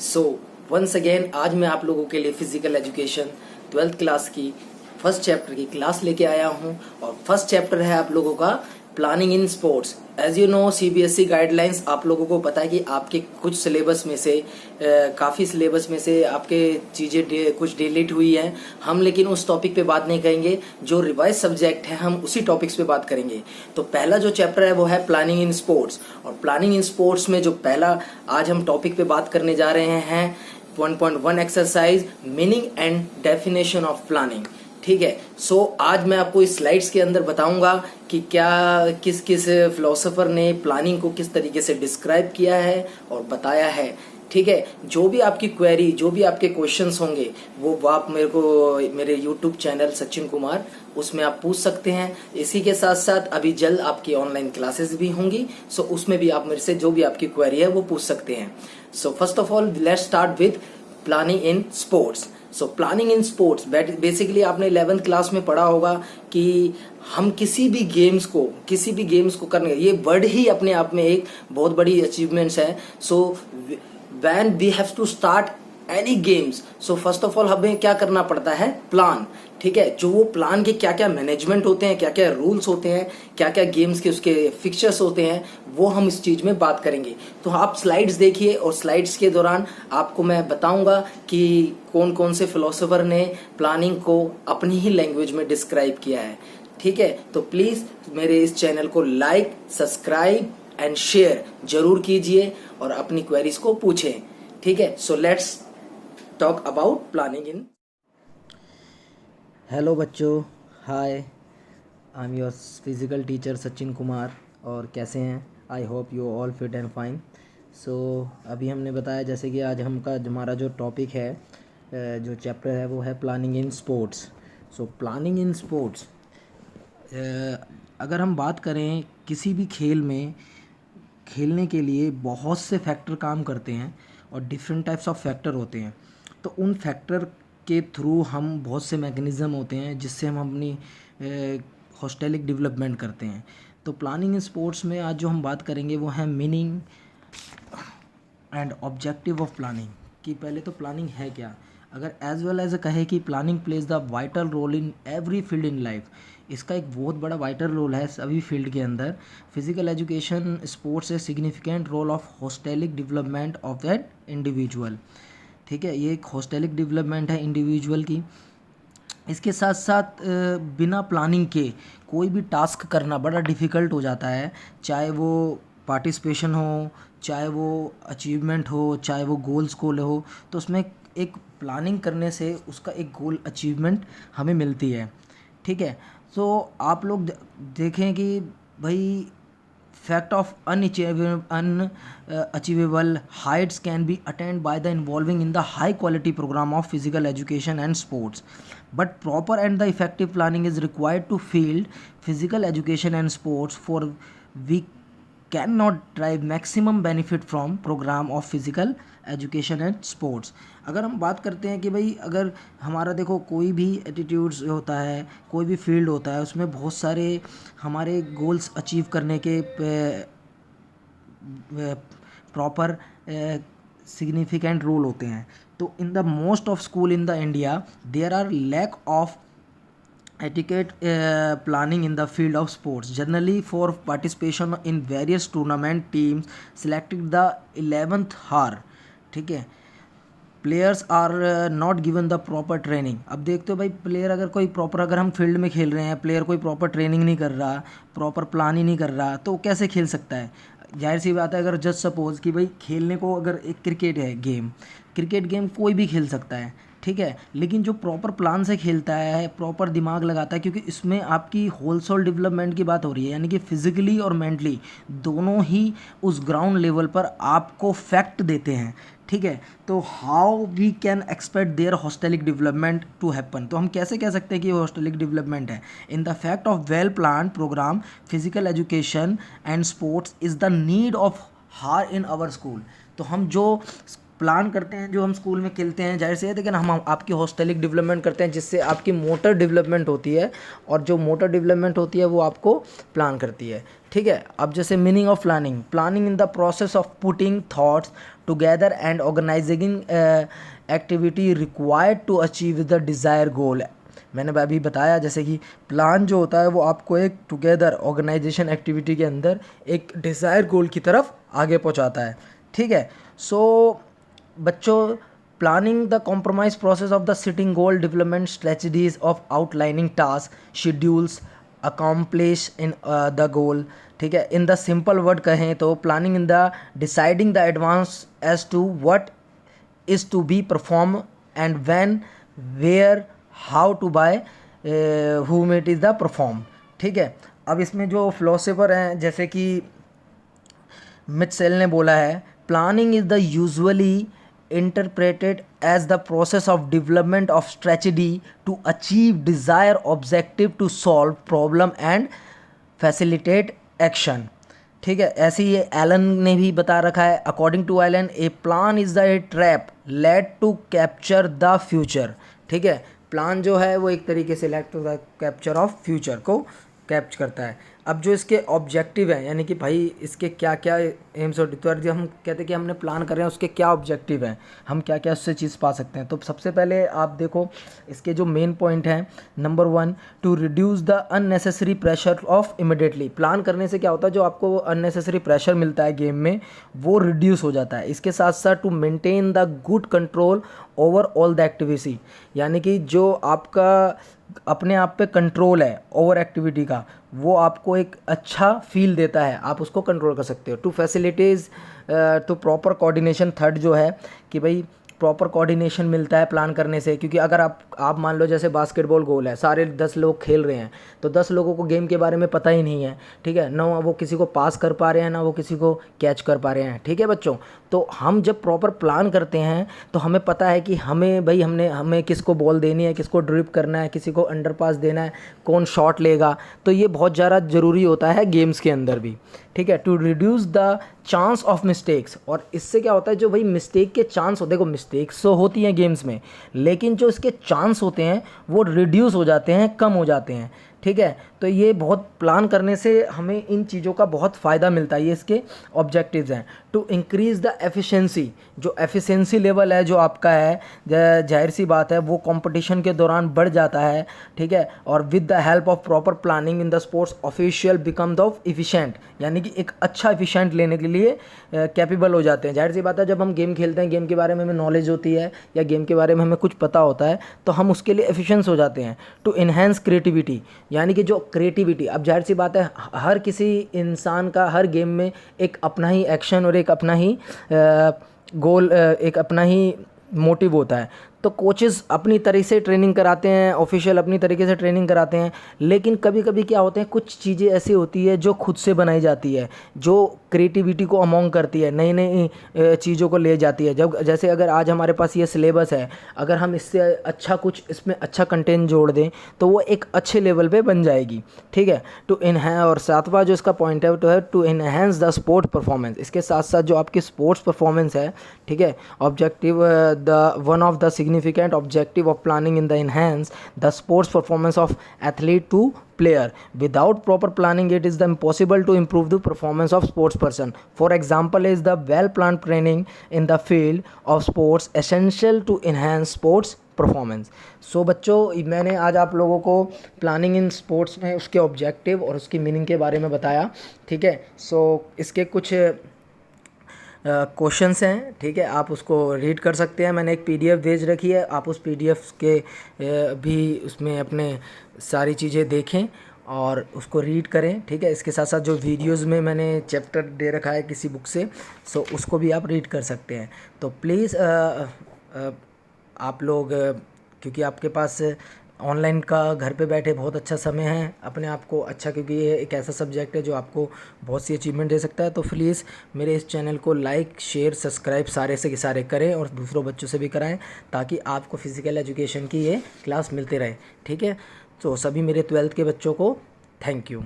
So once again आज मैं आप लोगों के लिए फिजिकल एजुकेशन 12th क्लास की फर्स्ट चैप्टर की क्लास लेके आया हूं और फर्स्ट चैप्टर है आप लोगों का planning in sports. As you know CBSE guidelines आप लोगों को पता है कि आपके कुछ सिलेबस में से काफ़ी सिलेबस में से आपके चीज़ें कुछ डिलीट हुई हैं। हम लेकिन उस टॉपिक पे बात नहीं करेंगे, जो रिवाइज सब्जेक्ट है हम उसी टॉपिक्स पे बात करेंगे। तो पहला जो चैप्टर है वो है प्लानिंग इन स्पोर्ट्स, और प्लानिंग इन स्पोर्ट्स में जो पहला आज हम टॉपिक पे बात करने जा रहे हैं 1.1 exercise meaning and definition of planning. ठीक है। सो आज मैं आपको इस स्लाइड्स के अंदर बताऊंगा कि क्या किस किस फिलोसोफर ने प्लानिंग को किस तरीके से डिस्क्राइब किया है और बताया है। ठीक है। जो भी आपकी क्वेरी, जो भी आपके क्वेश्चंस होंगे वो आप मेरे यूट्यूब चैनल सचिन कुमार उसमें आप पूछ सकते हैं। इसी के साथ साथ अभी जल्द आपकी ऑनलाइन क्लासेस भी होंगी, सो उसमें भी आप मेरे से जो भी आपकी क्वेरी है वो पूछ सकते हैं। सो first of all let's start with planning in sports. So planning in sports basically आपने 11th क्लास में पढ़ा होगा कि हम किसी भी गेम्स को करने, ये वर्ड ही अपने आप में एक बहुत बड़ी अचीवमेंट्स है। So when we have to start any games, so first of all हमें क्या करना पड़ता है, प्लान। ठीक है। जो वो प्लान के क्या क्या मैनेजमेंट होते हैं, क्या क्या रूल्स होते हैं, क्या क्या गेम्स के उसके फिक्चर्स होते हैं, वो हम इस चीज में बात करेंगे। तो आप स्लाइड्स देखिए और स्लाइड्स के दौरान आपको मैं बताऊंगा कि कौन कौन से फिलोसोफर ने प्लानिंग को अपनी ही लैंग्वेज में डिस्क्राइब किया है। ठीक है। तो प्लीज मेरे इस चैनल को लाइक, सब्सक्राइब एंड शेयर जरूर कीजिए और अपनी क्वेरीज को पूछें। ठीक है। So let's talk about planning in. Hello बच्चों, hi, I am your physical teacher Sachin Kumar. और कैसे हैं? I hope you all fit and fine. So अभी हमने बताया जैसे कि आज हमारा जो टॉपिक है, जो चैप्टर है वो है planning in sports. So planning in sports, अगर हम बात करें किसी भी खेल में, खेलने के लिए बहुत से फैक्टर काम करते हैं और डिफरेंट टाइप्स ऑफ फैक्टर होते हैं। तो उन फैक्टर के थ्रू हम बहुत से मैकेनिज़्म होते हैं जिससे हम अपनी हॉस्टेलिक डेवलपमेंट करते हैं। तो प्लानिंग इन स्पोर्ट्स में आज जो हम बात करेंगे वो है meaning and objective of planning, कि पहले तो प्लानिंग है क्या। अगर एज वेल एज कहे कि planning plays the vital role in every field in life, इसका एक बहुत बड़ा वाइटल रोल है सभी फील्ड के अंदर। Physical education sports a significant role of holistic development of that individual. ठीक है। ये एक हॉस्टेलिक डेवलपमेंट है इंडिविजुअल की। इसके साथ साथ बिना प्लानिंग के कोई भी टास्क करना बड़ा डिफ़िकल्ट हो जाता है, चाहे वो पार्टिसिपेशन हो, चाहे वो अचीवमेंट हो, चाहे वो गोल्स गोल हो। तो उसमें एक प्लानिंग करने से उसका एक गोल अचीवमेंट हमें मिलती है। ठीक है। तो आप लोग देखें कि भाई fact of unachievable heights can be attained by the involving in the high quality program of physical education and sports, but proper and the effective planning is required to field physical education and sports, for we cannot derive maximum benefit from program of physical education and sports. अगर हम बात करते हैं कि भाई अगर हमारा देखो कोई भी एटीट्यूड्स होता है, कोई भी फील्ड होता है, उसमें बहुत सारे हमारे गोल्स अचीव करने के प्रॉपर सिग्निफिकेंट रोल होते हैं। तो in the most of school in the India there are lack of etiquette planning in the field of sports. Generally for participation in various tournament, teams selected the 11th hour. ठीक है। Players are not given the proper training. अब देखते हो भाई player अगर कोई proper, अगर हम फील्ड में खेल रहे हैं, प्लेयर कोई प्रॉपर ट्रेनिंग नहीं कर रहा, प्रॉपर प्लान ही नहीं कर रहा, तो कैसे खेल सकता है? जाहिर सी बात है, अगर जस्ट सपोज कि भाई खेलने को, अगर एक क्रिकेट है गेम, क्रिकेट गेम कोई भी खेल सकता है। ठीक है। लेकिन जो प्रॉपर प्लान से खेलता है, प्रॉपर दिमाग लगाता है, क्योंकि इसमें आपकी होल सोल डेवलपमेंट की बात हो रही है, यानी कि फिजिकली और मेंटली दोनों ही उस ग्राउंड लेवल पर आपको फैक्ट देते हैं। ठीक है। तो how we can expect their holistic development to happen, तो हम कैसे कह सकते हैं कि ये हॉस्टेलिक डेवलपमेंट है? In the fact of well plan program physical education and sports is the need of hour in our school. तो हम जो प्लान करते हैं जो हम स्कूल में खेलते हैं, जाहिर से है, लेकिन हम आपकी हॉस्टेलिक डेवलपमेंट करते हैं जिससे आपकी मोटर डेवलपमेंट होती है, और जो मोटर डेवलपमेंट होती है वो आपको प्लान करती है, ठीक है। अब जैसे meaning of planning, planning in the process of putting thoughts together and organising activity required to achieve the desire goal. मैंने अभी बताया जैसे कि प्लान जो होता है वो आपको एक टुगेदर ऑर्गेनाइजेशन एक्टिविटी के अंदर एक डिज़ायर गोल की तरफ आगे पहुंचाता है, ठीक है। सो बच्चों, planning the compromise process of the sitting goal development strategies of outlining task schedules accomplish in the goal, ठीक है। इन द सिंपल वर्ड कहें तो planning in the deciding the advance as to what is to be perform and when, where, how to by, whom it is the perform, ठीक है। अब इसमें जो philosopher हैं जैसे कि मिचेल ने बोला है, planning is the usually interpreted as the process of development of strategy to achieve desire objective to solve problem and facilitate action, ठीक है। ऐसे ही एलन ने भी बता रखा है, according to Allen a plan is the trap led to capture the future, ठीक है। प्लान जो है वो एक तरीके से led to the capture of future को कैप्च करता है। अब जो इसके ऑब्जेक्टिव हैं, यानी कि भाई इसके क्या क्या एम्स और जो हम कहते हैं कि हमने प्लान कर रहे हैं उसके क्या ऑब्जेक्टिव हैं, हम क्या क्या उससे चीज़ पा सकते हैं। तो सबसे पहले आप देखो इसके जो मेन पॉइंट हैं, number 1, to reduce the unnecessary pressure of immediately. Plan करने से क्या होता है, जो आपको अननेसेसरी प्रेशर मिलता है गेम में वो रिड्यूस हो जाता है। इसके साथ साथ to maintain the good control over all the activity, यानी कि जो आपका अपने आप पे कंट्रोल है ओवर एक्टिविटी का, वो आपको एक अच्छा फील देता है, आप उसको कंट्रोल कर सकते हो। To facilities to proper coordination, third जो है कि भाई प्रॉपर कोऑर्डिनेशन मिलता है प्लान करने से, क्योंकि अगर आप मान लो जैसे बास्केटबॉल गोल है, सारे 10 लोग खेल रहे हैं, तो 10 लोगों को गेम के बारे में पता ही नहीं है, ठीक है ना, वो किसी को पास कर पा रहे हैं ना वो किसी को कैच कर पा रहे हैं, ठीक है बच्चों। तो हम जब प्रॉपर प्लान करते हैं तो हमें पता है कि हमें भाई हमें किसको बॉल देनी है, किसको ड्रिप करना है, किसी को अंडर पास देना है, कौन शॉट लेगा, तो ये बहुत ज़्यादा ज़रूरी होता है गेम्स के अंदर भी, ठीक है। To reduce the chance of mistakes, और इससे क्या होता है, जो भाई मिस्टेक के चांस होते हैं, देखो मिस्टेक्स तो होती हैं गेम्स में, लेकिन जो इसके चांस होते हैं वो रिड्यूस हो जाते हैं, कम हो जाते हैं, ठीक है। तो ये बहुत प्लान करने से हमें इन चीज़ों का बहुत फ़ायदा मिलता है। ये इसके ऑब्जेक्टिव्स हैं। टू इंक्रीज़ द एफिशिएंसी, जो एफिशिएंसी लेवल है जो आपका है, जाहिर सी बात है वो कंपटीशन के दौरान बढ़ जाता है, ठीक है। और with the help of proper planning in the sports official become the efficient, यानी कि एक अच्छा एफिशिएंट लेने के लिए कैपेबल हो जाते हैं। जाहिर सी बात है जब हम गेम खेलते हैं, गेम के बारे में हमें नॉलेज होती है या गेम के बारे में हमें कुछ पता होता है, तो हम उसके लिए एफिशिएंस हो जाते हैं। टू इन्हेंस क्रिएटिविटी, यानी कि जो क्रिएटिविटी, अब जाहिर सी बात है हर किसी इंसान का हर गेम में एक अपना ही एक्शन और एक अपना ही गोल, एक अपना ही मोटिव होता है। तो कोचेस अपनी तरीके से ट्रेनिंग कराते हैं, ऑफिशियल अपनी तरीके से ट्रेनिंग कराते हैं, लेकिन कभी कभी क्या होते हैं, कुछ चीज़ें ऐसी होती है जो खुद से बनाई जाती है, जो क्रिएटिविटी को अमोंग करती है, नई नई चीज़ों को ले जाती है। जब जैसे अगर आज हमारे पास ये सिलेबस है, अगर हम इससे अच्छा कुछ इसमें अच्छा कंटेंट जोड़ दें तो वो एक अच्छे लेवल पे बन जाएगी, ठीक है। टू इन्हें, और सातवां जो इसका पॉइंट है तो है to enhance the sport performance. इसके साथ साथ जो आपकी स्पोर्ट्स परफॉर्मेंस है, ठीक है, objective the one of the significant objective of planning in the enhance the sports performance of athlete to player. Without proper planning it is impossible to improve the performance of sports person. For example is the well planned training in the field of sports essential to enhance sports performance. So बच्चों, मैंने आज आप लोगों को planning in sports में उसके objective और उसकी मीनिंग के बारे में बताया, ठीक है। सो इसके कुछ क्वेश्चंस हैं, ठीक है, आप उसको रीड कर सकते हैं। मैंने एक पीडीएफ भेज रखी है, आप उस पीडीएफ के भी उसमें अपने सारी चीज़ें देखें और उसको रीड करें, ठीक है। इसके साथ साथ जो वीडियोस में मैंने चैप्टर दे रखा है किसी बुक से, सो उसको भी आप रीड कर सकते हैं। तो प्लीज़ आप लोग, क्योंकि आपके पास ऑनलाइन का घर पे बैठे बहुत अच्छा समय है अपने आप को अच्छा, क्योंकि ये एक ऐसा सब्जेक्ट है जो आपको बहुत सी अचीवमेंट दे सकता है। तो प्लीज़ मेरे इस चैनल को लाइक, शेयर, सब्सक्राइब सारे से सारे करें और दूसरों बच्चों से भी कराएं, ताकि आपको फिज़िकल एजुकेशन की ये क्लास मिलते रहे, ठीक है। तो सभी मेरे 12th के बच्चों को थैंक यू।